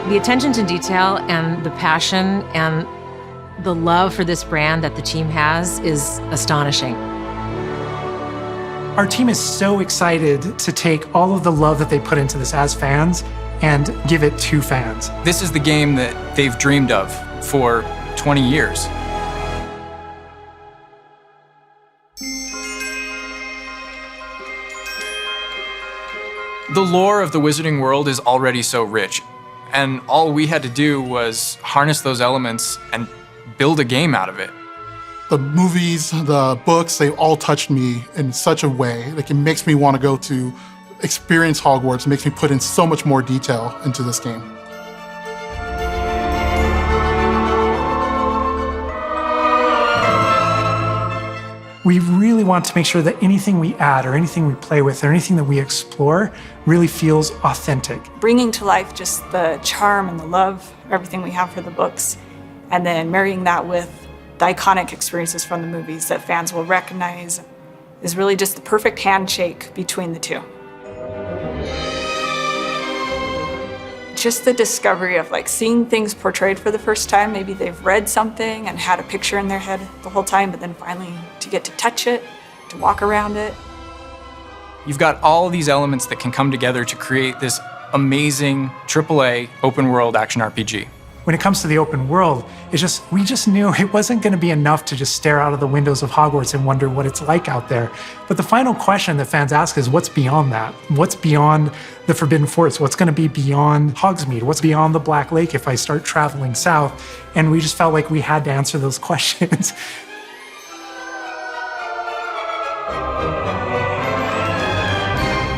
The attention to detail and the passion and the love for this brand that the team has is astonishing. Our team is so excited to take all of the love that they put into this as fans and give it to fans. This is the game that they've dreamed of for 20 years. The lore of the Wizarding World is already so rich, and all we had to do was harness those elements and build a game out of it. The movies, the books, they all touched me in such a way. Like, it makes me want to go to experience Hogwarts. It makes me put in so much more detail into this game. We really want to make sure that anything we add or anything we play with or anything that we explore really feels authentic. Bringing to life just the charm and the love, everything we have for the books, and then marrying that with the iconic experiences from the movies that fans will recognize is really just the perfect handshake between the two. Just the discovery of like seeing things portrayed for the first time. Maybe they've read something and had a picture in their head the whole time, but then finally to get to touch it, to walk around it. You've got all these elements that can come together to create this amazing AAA open world action RPG. When it comes to the open world, we just knew it wasn't going to be enough to just stare out of the windows of Hogwarts and wonder what it's like out there. But the final question that fans ask is, what's beyond that? What's beyond the Forbidden Forest? What's going to be beyond Hogsmeade? What's beyond the Black Lake if I start traveling south? And we just felt like we had to answer those questions.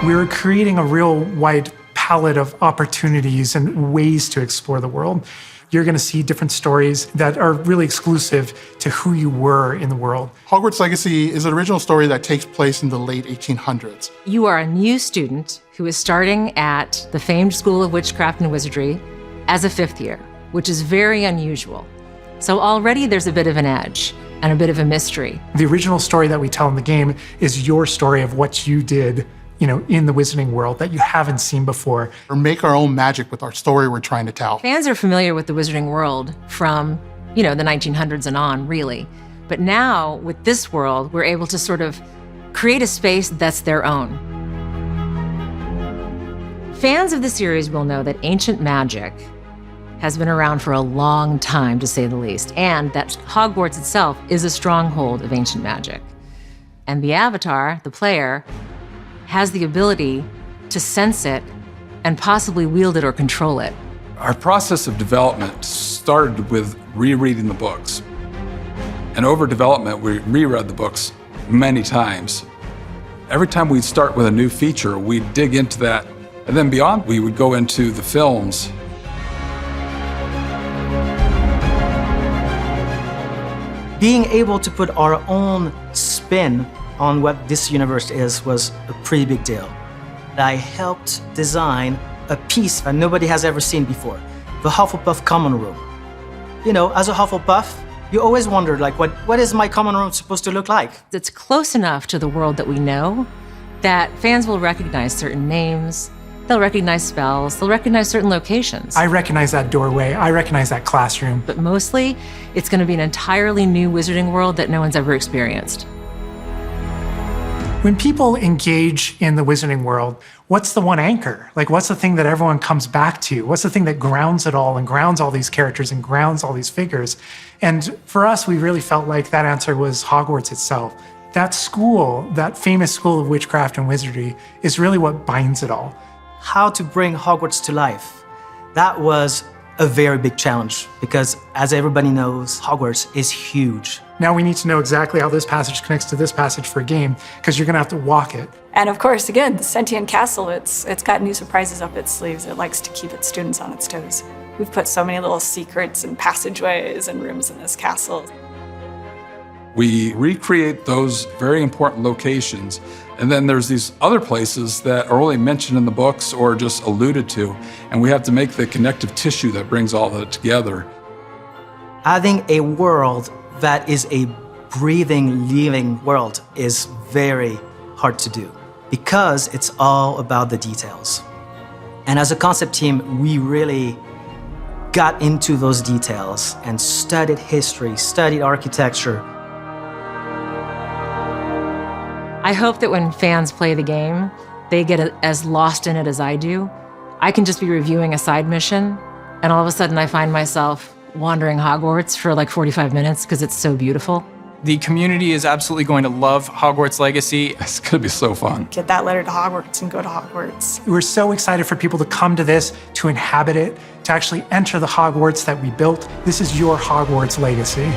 We were creating a real wide palette of opportunities and ways to explore the world. You're going to see different stories that are really exclusive to who you were in the world. Hogwarts Legacy is an original story that takes place in the late 1800s. You are a new student who is starting at the famed School of Witchcraft and Wizardry as a 5th year, which is very unusual. So already there's a bit of an edge and a bit of a mystery. The original story that we tell in the game is your story of what you did, in the Wizarding World that you haven't seen before. Or make our own magic with our story we're trying to tell. Fans are familiar with the Wizarding World from, the 1900s and on, really. But now, with this world, we're able to sort of create a space that's their own. Fans of the series will know that ancient magic has been around for a long time, to say the least, and that Hogwarts itself is a stronghold of ancient magic. And the Avatar, the player, has the ability to sense it and possibly wield it or control it. Our process of development started with rereading the books. And over development, we reread the books many times. Every time we'd start with a new feature, we'd dig into that. And then beyond, we would go into the films. Being able to put our own spin on what this universe is was a pretty big deal. I helped design a piece that nobody has ever seen before, the Hufflepuff common room. As a Hufflepuff, you always wondered, what is my common room supposed to look like? It's close enough to the world that we know that fans will recognize certain names, they'll recognize spells, they'll recognize certain locations. I recognize that doorway, I recognize that classroom. But mostly, it's going to be an entirely new Wizarding World that no one's ever experienced. When people engage in the Wizarding World, what's the one anchor? What's the thing that everyone comes back to? What's the thing that grounds it all and grounds all these characters and grounds all these figures? And for us, we really felt like that answer was Hogwarts itself. That school, that famous School of Witchcraft and Wizardry, is really what binds it all. How to bring Hogwarts to life. That was a very big challenge because, as everybody knows, Hogwarts is huge. Now we need to know exactly how this passage connects to this passage for a game, because you're going to have to walk it. And of course, again, the Sentient Castle, it's got new surprises up its sleeves. It likes to keep its students on its toes. We've put so many little secrets and passageways and rooms in this castle. We recreate those very important locations, and then there's these other places that are only mentioned in the books or just alluded to, and we have to make the connective tissue that brings all that together. Having a world that is a breathing, living world is very hard to do because it's all about the details. And as a concept team, we really got into those details and studied history, studied architecture. I hope that when fans play the game, they get as lost in it as I do. I can just be reviewing a side mission, and all of a sudden I find myself wandering Hogwarts for like 45 minutes because it's so beautiful. The community is absolutely going to love Hogwarts Legacy. It's going to be so fun. Get that letter to Hogwarts and go to Hogwarts. We're so excited for people to come to this, to inhabit it, to actually enter the Hogwarts that we built. This is your Hogwarts legacy.